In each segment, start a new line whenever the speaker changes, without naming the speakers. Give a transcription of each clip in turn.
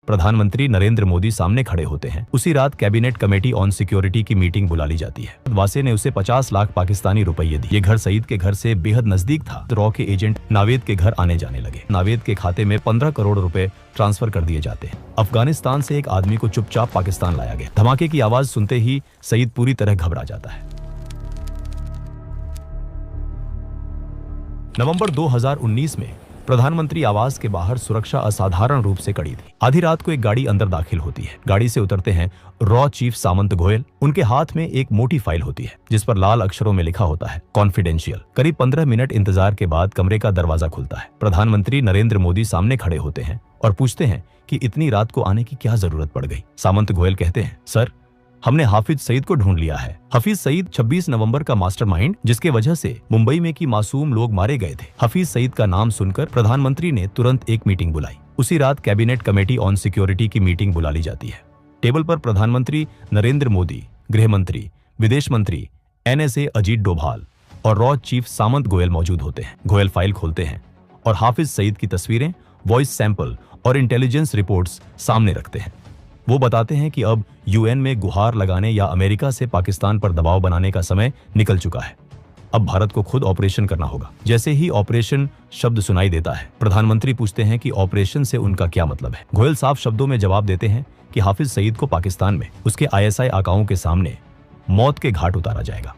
प्रधानमंत्री नरेंद्र मोदी सामने खड़े होते हैं। उसी रात कैबिनेट कमेटी ऑन सिक्योरिटी की मीटिंग बुला ली जाती है। वासे ने उसे 50 लाख पाकिस्तानी रुपये दिए। ये घर सईद के घर से बेहद नजदीक था। रॉ के एजेंट नावेद के घर आने जाने लगे। नावेद के खाते में 15 करोड़ रुपए ट्रांसफर कर दिए जाते हैं। अफगानिस्तान से एक आदमी को चुपचाप पाकिस्तान लाया गया। धमाके की आवाज सुनते ही सईद पूरी तरह घबरा जाता है। नवंबर 2019 में प्रधानमंत्री आवास के बाहर सुरक्षा असाधारण रूप से कड़ी थी। आधी रात को एक गाड़ी अंदर दाखिल होती है। गाड़ी से उतरते हैं रॉ चीफ सामंत गोयल। उनके हाथ में एक मोटी फाइल होती है जिस पर लाल अक्षरों में लिखा होता है कॉन्फिडेंशियल। करीब 15 मिनट इंतजार के बाद कमरे का दरवाजा खुलता है। प्रधानमंत्री नरेंद्र मोदी सामने खड़े होते हैं और पूछते हैं कि इतनी रात को आने की क्या जरूरत पड़ गई। सामंत गोयल कहते हैं, सर, हमने हाफिज सईद को ढूंढ लिया है। हफीज सईद 26 नवंबर का मास्टरमाइंड, जिसके वजह से मुंबई में की मासूम लोग मारे गए थे। हफीज सईद का नाम सुनकर प्रधानमंत्री ने तुरंत एक मीटिंग बुलाई। उसी रात कैबिनेट कमेटी ऑन सिक्योरिटी की मीटिंग बुला ली जाती है। टेबल पर प्रधानमंत्री नरेंद्र मोदी, गृह मंत्री, विदेश मंत्री, NSA अजीत डोभाल और रॉ चीफ सामंत गोयल मौजूद होते हैं। गोयल फाइल खोलते हैं और हाफिज सईद की तस्वीरें, वॉइस सैंपल और इंटेलिजेंस रिपोर्ट्स सामने रखते हैं। वो बताते हैं कि अब UN में गुहार लगाने या अमेरिका से पाकिस्तान पर दबाव बनाने का समय निकल चुका है। अब भारत को खुद ऑपरेशन करना होगा। जैसे ही ऑपरेशन शब्द सुनाई देता है, प्रधानमंत्री पूछते हैं कि ऑपरेशन से उनका क्या मतलब है। गोयल साफ शब्दों में जवाब देते हैं कि हाफिज सईद को पाकिस्तान में उसके ISI आकाओं के सामने मौत के घाट उतारा जाएगा।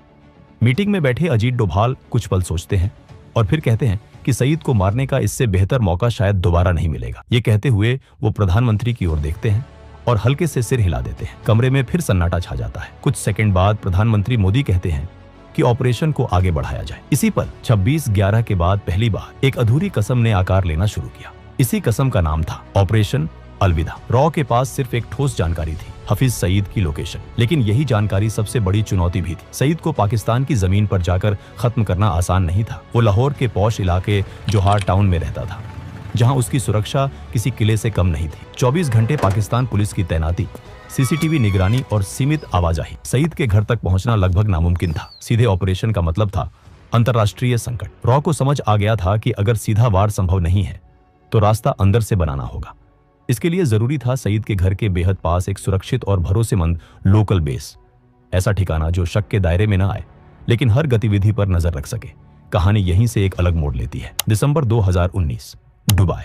मीटिंग में बैठे अजीत डोभाल कुछ पल सोचते हैं और फिर कहते हैं कि सईद को मारने का इससे बेहतर मौका शायद दोबारा नहीं मिलेगा। ये कहते हुए वो प्रधानमंत्री की ओर देखते हैं और हल्के से सिर हिला देते हैं। कमरे में फिर सन्नाटा छा जाता है। कुछ सेकंड बाद प्रधानमंत्री मोदी कहते हैं कि ऑपरेशन को आगे बढ़ाया जाए। इसी पल 26/11 के बाद पहली बार एक अधूरी कसम ने आकार लेना शुरू किया। इसी कसम का नाम था ऑपरेशन अलविदा। रॉ के पास सिर्फ एक ठोस जानकारी थी, हफीज सईद की लोकेशन। लेकिन यही जानकारी सबसे बड़ी चुनौती भी थी। सईद को पाकिस्तान की जमीन पर जाकर खत्म करना आसान नहीं था। वो लाहौर के पॉश इलाके जोहार टाउन में रहता था, जहां उसकी सुरक्षा किसी किले से कम नहीं थी। 24 घंटे पाकिस्तान पुलिस की तैनाती, CCTV निगरानी और सीमित आवाजाही। सईद के घर तक पहुंचना लगभग नामुमकिन था। सीधे ऑपरेशन का मतलब था अंतर्राष्ट्रीय संकट। रॉ को समझ आ गया था कि अगर सीधा वार संभव नहीं है तो रास्ता अंदर से बनाना होगा। इसके लिए जरूरी था सईद के घर के बेहद पास एक सुरक्षित और भरोसेमंद लोकल बेस, ऐसा ठिकाना जो शक के दायरे में न आए लेकिन हर गतिविधि पर नजर रख सके। कहानी यहीं से एक अलग मोड़ लेती है। दिसंबर 2019, दुबई।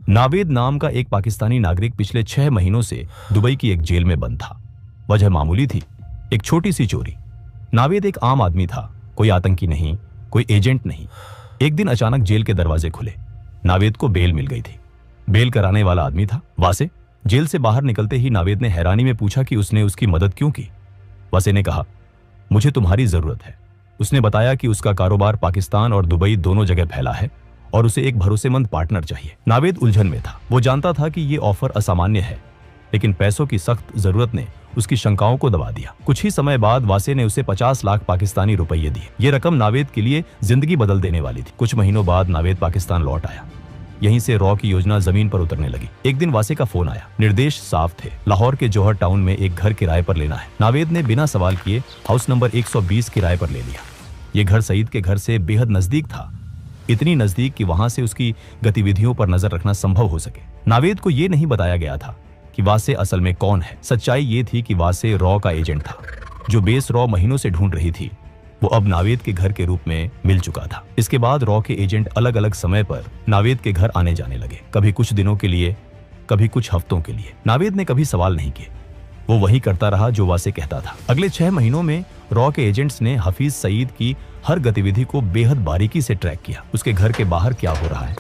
नावेद नाम का एक पाकिस्तानी नागरिक पिछले 6 महीनों से दुबई की एक जेल में बंद था। वजह मामूली थी, एक छोटी सी चोरी। नावेद एक आम आदमी था, कोई आतंकी नहीं, कोई एजेंट नहीं। एक दिन अचानक जेल के दरवाजे खुले। नावेद को बेल मिल गई थी। बेल कराने वाला आदमी था वासे। जेल से बाहर निकलते ही नावेद ने हैरानी में पूछा कि उसने उसकी मदद क्यों की। वासे ने कहा, मुझे तुम्हारी जरूरत है। उसने बताया कि उसका कारोबार पाकिस्तान और दुबई दोनों जगह फैला है और उसे एक भरोसेमंद पार्टनर चाहिए। नावेद उलझन में था। वो जानता था कि ये ऑफर असामान्य है, लेकिन पैसों की सख्त जरूरत ने उसकी शंकाओं को दबा दिया। कुछ ही समय बाद वासे ने उसे 50 लाख पाकिस्तानी रुपये दिए। ये रकम नावेद के लिए जिंदगी बदल देने वाली थी। कुछ महीनों बाद नावेद पाकिस्तान लौट आया। यहीं से रॉ की योजना जमीन पर उतरने लगी। एक दिन वासे का फोन आया। निर्देश साफ थे, लाहौर के जौहर टाउन में एक घर किराए पर लेना है। नावेद ने बिना सवाल किए हाउस नंबर 120 किराए पर ले लिया। ये घर सईद के घर से बेहद नजदीक था, इतनी नजदीक कि वहां से उसकी गतिविधियों पर नजर रखना संभव हो सके। नावेद को यह नहीं बताया गया था कि वासे असल में कौन है। सच्चाई ये थी कि वासे रॉ का एजेंट था। जो बेस रॉ महीनों से ढूंढ रही थी वो अब नावेद के घर के रूप में मिल चुका था। इसके बाद रॉ के एजेंट अलग अलग समय पर नावेद के घर आने जाने लगे, कभी कुछ दिनों के लिए, कभी कुछ हफ्तों के लिए। नावेद ने कभी सवाल नहीं किए, वो वही करता रहा जो वासे कहता था। अगले 6 महीनों में रॉ के एजेंट्स ने हफीज सईद की हर गतिविधि को बेहद बारीकी से ट्रैक किया। उसके घर के बाहर क्या हो रहा है,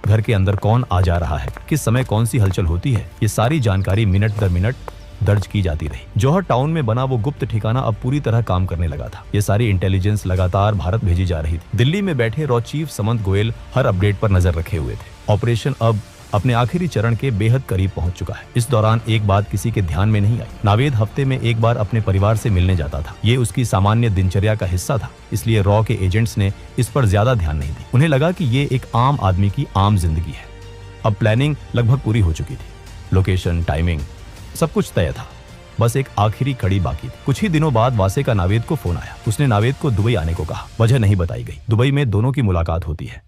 घर के अंदर कौन आ जा रहा है, किस समय कौन सी हलचल होती है, ये सारी जानकारी मिनट दर मिनट दर्ज की जाती रही। जौहर टाउन में बना वो गुप्त ठिकाना अब पूरी तरह काम करने लगा था। ये सारी इंटेलिजेंस लगातार भारत भेजी जा रही थी। दिल्ली में बैठे रॉ चीफ सामंत गोयल हर अपडेट पर नजर रखे हुए थे। ऑपरेशन अब अपने आखिरी चरण के बेहद करीब पहुंच चुका है। इस दौरान एक बात किसी के ध्यान में नहीं आई। नावेद हफ्ते में एक बार अपने परिवार से मिलने जाता था। ये उसकी सामान्य दिनचर्या का हिस्सा था, इसलिए रॉ के एजेंट्स ने इस पर ज्यादा ध्यान नहीं दी। उन्हें लगा कि ये एक आम आदमी की आम जिंदगी है। अब प्लानिंग लगभग पूरी हो चुकी थी। लोकेशन, टाइमिंग, सब कुछ तय था। बस एक आखिरी कड़ी बाकी थी। कुछ ही दिनों बाद वासे का नावेद को फोन आया। उसने नावेद को दुबई आने को कहा। वजह नहीं बताई गई। दुबई में दोनों की मुलाकात होती है।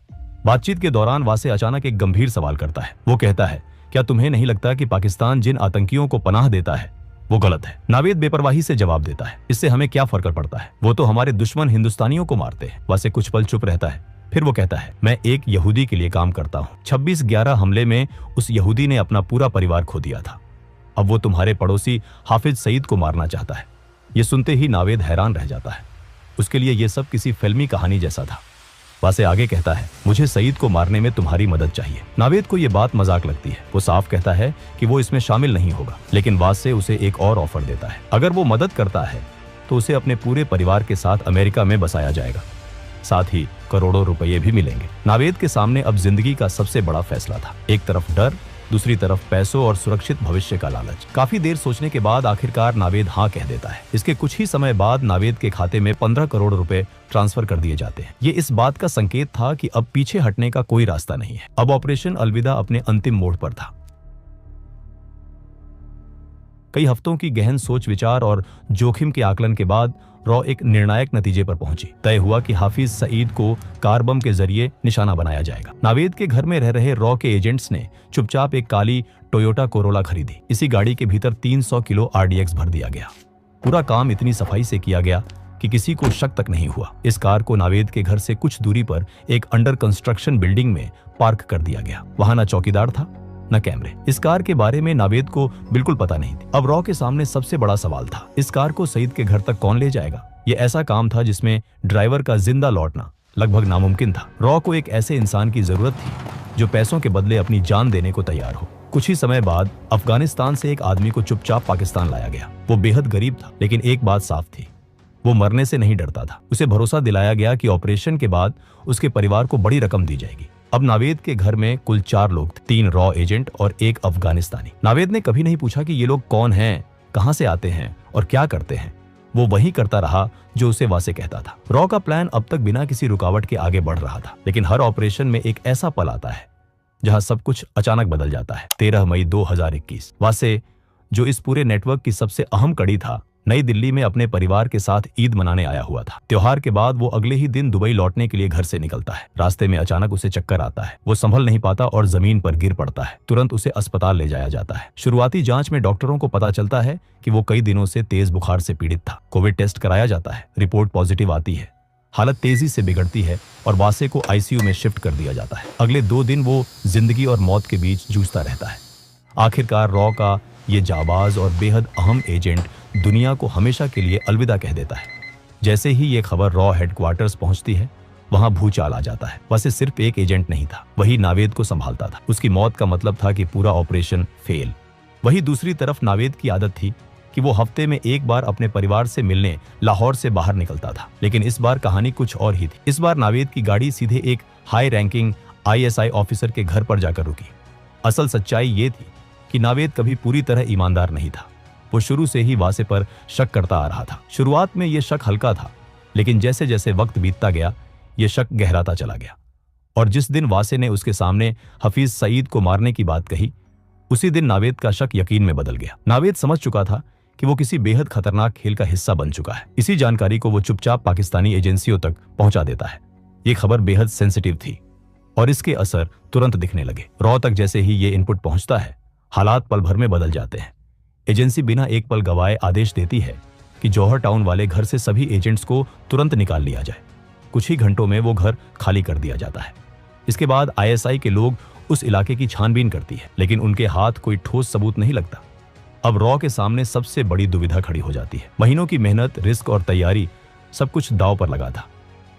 बातचीत के दौरान वासे अचानक एक गंभीर सवाल करता है। वो कहता है क्या तुम्हें नहीं लगता कि पाकिस्तान जिन आतंकियों को पनाह देता है वो गलत है? नावेद बेपरवाही से जवाब देता है, इससे हमें क्या फर्क पड़ता है, वो तो हमारे दुश्मन हिंदुस्तानियों को मारते हैं। वासे कुछ पल चुप रहता है, फिर वो कहता है, मैं एक यहूदी के लिए काम करता हूँ। 26/11 हमले में उस यहूदी ने अपना पूरा परिवार खो दिया था। अब वो तुम्हारे पड़ोसी हाफिज सईद को मारना चाहता है। ये सुनते ही नावेद हैरान रह जाता है। उसके लिए ये सब किसी फिल्मी कहानी जैसा था। वासे आगे कहता है, मुझे सईद को मारने में तुम्हारी मदद चाहिए। नावेद को ये बात मजाक लगती है। वो साफ कहता है कि वो इसमें शामिल नहीं होगा, लेकिन वासे उसे एक और ऑफर देता है। अगर वो मदद करता है तो उसे अपने पूरे परिवार के साथ अमेरिका में बसाया जाएगा, साथ ही करोड़ों रुपये भी मिलेंगे। नावेद के सामने अब जिंदगी का सबसे बड़ा फैसला था। एक तरफ डर, दूसरी तरफ पैसों और सुरक्षित भविष्य का लालच। काफी देर सोचने के बाद आखिरकार नावेद हाँ कह देता है। इसके कुछ ही समय बाद नावेद के खाते में 15 करोड़ रुपए ट्रांसफर कर दिए जाते हैं। ये इस बात का संकेत था कि अब पीछे हटने का कोई रास्ता नहीं है। अब ऑपरेशन अलविदा अपने अंतिम मोड़ पर था। कई हफ्तों की गहन सोच विचार और जोखिम के आकलन के बाद रॉ एक निर्णायक नतीजे पर पहुंची। तय हुआ कि हाफिज सईद को कार बम के जरिए निशाना बनाया जाएगा। नावेद के घर में रह रहे रॉ के एजेंट्स ने चुपचाप एक काली टोयोटा कोरोला खरीदी। इसी गाड़ी के भीतर 300 किलो RDX भर दिया गया। पूरा काम इतनी सफाई से किया गया कि किसी को शक तक नहीं हुआ। इस कार को नावेद के घर से कुछ दूरी पर एक अंडर कंस्ट्रक्शन बिल्डिंग में पार्क कर दिया गया। वहां न चौकीदार था न कैमरे। इस कार के बारे में नावेद को बिल्कुल पता नहीं थी। अब रॉ के सामने सबसे बड़ा सवाल था, इस कार को सईद के घर तक कौन ले जाएगा? ये ऐसा काम था जिसमें ड्राइवर का जिंदा लौटना लगभग नामुमकिन था। रॉ को एक ऐसे इंसान की जरूरत थी जो पैसों के बदले अपनी जान देने को तैयार हो। कुछ ही समय बाद अफगानिस्तान से एक आदमी को चुपचाप पाकिस्तान लाया गया। वो बेहद गरीब था, लेकिन एक बात साफ थी, वो मरने से नहीं डरता था। उसे भरोसा दिलाया गया कि ऑपरेशन के बाद उसके परिवार को बड़ी रकम दी जाएगी। अब नावेद के घर में कुल 4 लोग थे, 3 रॉ एजेंट और 1 अफगानिस्तानी। नावेद ने कभी नहीं पूछा कि ये लोग कौन हैं, कहां से आते हैं और क्या करते हैं। वो वही करता रहा जो उसे वासे कहता था। रॉ का प्लान अब तक बिना किसी रुकावट के आगे बढ़ रहा था, लेकिन हर ऑपरेशन में एक ऐसा पल आता है जहां सब कुछ अचानक बदल जाता है। 13 मई 2021 वासे, जो इस पूरे नेटवर्क की सबसे अहम कड़ी था, नई दिल्ली में अपने परिवार के साथ ईद मनाने आया हुआ था। त्योहार के बाद वो अगले ही दिन दुबई लौटने के लिए घर से निकलता है। रास्ते में अचानक उसे चक्कर आता है। वो संभल नहीं पाता और जमीन पर गिर पड़ता है। तुरंत उसे अस्पताल ले जाया जाता है। शुरुआती जांच में डॉक्टरों को पता चलता है कि वो कई दिनों से तेज बुखार से पीड़ित था। कोविड टेस्ट कराया जाता है, रिपोर्ट पॉजिटिव आती है। हालत तेजी से बिगड़ती है और वासे को ICU में शिफ्ट कर दिया जाता है। अगले 2 दिन वो जिंदगी और मौत के बीच जूझता रहता है। आखिरकार रॉ का ये जाबाज और बेहद अहम एजेंट दुनिया को हमेशा के लिए अलविदा कह देता है। जैसे ही ये खबर रॉ हेडक्वार्टर्स पहुंचती है, वहां भूचाल आ जाता है। वैसे सिर्फ एक एजेंट नहीं था, वही नावेद को संभालता था। उसकी मौत का मतलब था कि पूरा ऑपरेशन फेल। वही दूसरी तरफ नावेद की आदत थी कि वो हफ्ते में एक बार अपने परिवार से मिलने लाहौर से बाहर निकलता था। लेकिन इस बार कहानी कुछ और ही थी। इस बार नावेद की गाड़ी सीधे एक हाई रैंकिंग ISI ऑफिसर के घर पर जाकर रुकी। असल सच्चाई ये थी कि नावेद कभी पूरी तरह ईमानदार नहीं था। वो शुरू से ही वासे पर शक करता आ रहा था। शुरुआत में ये शक हल्का था, लेकिन जैसे जैसे वक्त बीतता गया, ये शक गहराता चला गया। और जिस दिन वासे ने उसके सामने हफीज सईद को मारने की बात कही, उसी दिन नावेद का शक यकीन में बदल गया। नावेद समझ चुका था कि वो किसी बेहद खतरनाक खेल का हिस्सा बन चुका है। इसी जानकारी को वो चुपचाप पाकिस्तानी एजेंसियों तक पहुंचा देता है। ये खबर बेहद सेंसिटिव थी और इसके असर तुरंत दिखने लगे। रॉ तक जैसे ही ये इनपुट पहुंचता है, हालात पल भर में बदल जाते हैं। एजेंसी बिना एक पल गवाए आदेश देती है कि जौहर टाउन वाले घर से सभी एजेंट्स को तुरंत निकाल लिया जाए। कुछ ही घंटों में वो घर खाली कर दिया जाता है। इसके बाद ISI के लोग उस इलाके की छानबीन करती है, लेकिन उनके हाथ कोई ठोस सबूत नहीं लगता। अब रॉ के सामने सबसे बड़ी दुविधा खड़ी हो जाती है। महीनों की मेहनत, रिस्क और तैयारी, सब कुछ दांव पर लगा था।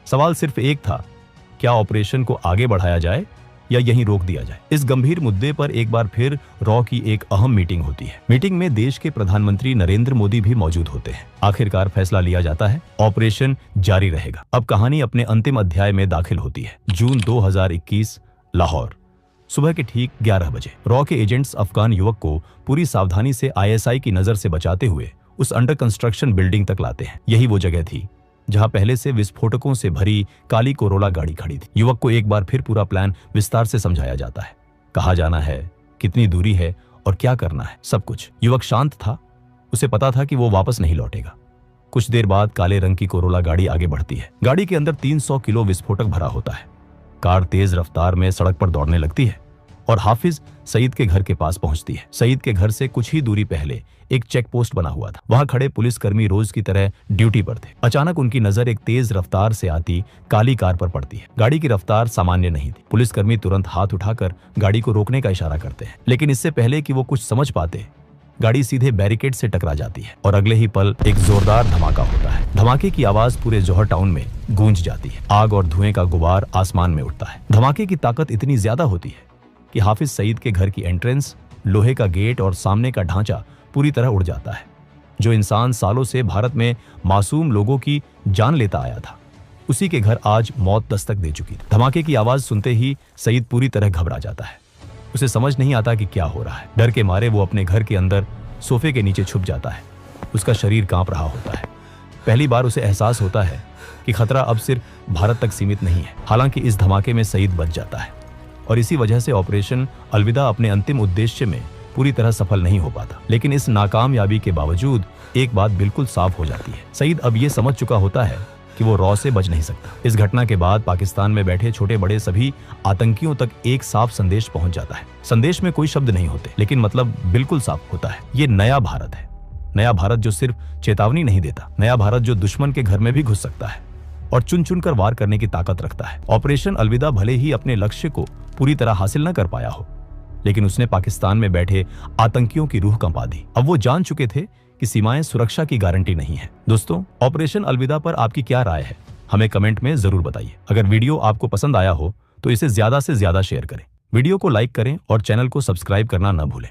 सवाल सिर्फ एक था, क्या ऑपरेशन को आगे बढ़ाया जाए या यहीं रोक दिया जाए। इस गंभीर मुद्दे पर एक बार फिर रॉ की एक अहम मीटिंग होती है। मीटिंग में देश के प्रधानमंत्री नरेंद्र मोदी भी मौजूद होते हैं। आखिरकार फैसला लिया जाता है, ऑपरेशन जारी रहेगा। अब कहानी अपने अंतिम अध्याय में दाखिल होती है। जून 2021, लाहौर, सुबह के ठीक 11 बजे। रॉ के एजेंट्स अफगान युवक को पूरी सावधानी से ISI की नजर से बचाते हुए उस अंडर कंस्ट्रक्शन बिल्डिंग तक लाते हैं। यही वो जगह थी जहां पहले से विस्फोटकों से भरी काली कोरोला गाड़ी खड़ी थी। युवक को एक बार फिर पूरा प्लान विस्तार से समझाया जाता है। कहाँ जाना है, कितनी दूरी है और क्या करना है, सब कुछ। युवक शांत था, उसे पता था कि वो वापस नहीं लौटेगा। कुछ देर बाद काले रंग की कोरोला गाड़ी आगे बढ़ती है। गाड़ी के अंदर 300 किलो विस्फोटक भरा होता है। कार तेज रफ्तार में सड़क पर दौड़ने लगती है और हाफिज सईद के घर के पास पहुंचती है। सईद के घर से कुछ ही दूरी पहले एक चेक पोस्ट बना हुआ था। वहां खड़े पुलिसकर्मी रोज की तरह ड्यूटी पर थे। अचानक उनकी नजर एक तेज रफ्तार से आती काली कार पर पड़ती है। गाड़ी की रफ्तार सामान्य नहीं थी। पुलिसकर्मी तुरंत हाथ उठाकर गाड़ी को रोकने का इशारा करते हैं, लेकिन इससे पहले कि वो कुछ समझ पाते गाड़ी सीधे बैरिकेड से टकरा जाती है और अगले ही पल एक जोरदार धमाका होता है। धमाके की आवाज पूरे जौहर टाउन में गूंज जाती है। आग और धुएं का गुबार आसमान में उठता है। धमाके की ताकत इतनी ज्यादा होती है कि हाफिज सईद के घर की एंट्रेंस, लोहे का गेट और सामने का ढांचा पूरी तरह उड़ जाता है। जो इंसान सालों से भारत में मासूम लोगों की जान लेता आया था, उसी के घर आज मौत दस्तक दे चुकी थी। धमाके की आवाज सुनते ही सईद पूरी तरह घबरा जाता है। उसे समझ नहीं आता कि क्या हो रहा है। डर के मारे वो अपने घर के अंदर सोफे के नीचे छुप जाता है। उसका शरीर कांप रहा होता है। पहली बार उसे एहसास होता है कि खतरा अब सिर्फ भारत तक सीमित नहीं है। हालांकि इस धमाके में सईद बच जाता है और इसी वजह से ऑपरेशन अलविदा अपने अंतिम उद्देश्य में पूरी तरह सफल नहीं हो पाता। लेकिन इस नाकामयाबी के बावजूद एक बात बिल्कुल साफ हो जाती है। सईद अब ये समझ चुका होता है कि वो रॉ से बच नहीं सकता। इस घटना के बाद पाकिस्तान में बैठे छोटे बड़े सभी आतंकियों तक एक साफ संदेश पहुंच जाता है। संदेश में कोई शब्द नहीं होते, लेकिन मतलब बिल्कुल साफ होता है। ये नया भारत है। नया भारत जो सिर्फ चेतावनी नहीं देता, नया भारत जो दुश्मन के घर में भी घुस सकता है और चुन चुन कर वार करने की ताकत रखता है। ऑपरेशन अलविदा भले ही अपने लक्ष्य को पूरी तरह हासिल न कर पाया हो, लेकिन उसने पाकिस्तान में बैठे आतंकियों की रूह कंपा दी। अब वो जान चुके थे कि सीमाएं सुरक्षा की गारंटी नहीं है। दोस्तों, ऑपरेशन अलविदा पर आपकी क्या राय है, हमें कमेंट में जरूर बताइए। अगर वीडियो आपको पसंद आया हो तो इसे ज्यादा से ज्यादा शेयर करें, वीडियो को लाइक करें और चैनल को सब्सक्राइब करना न भूलें।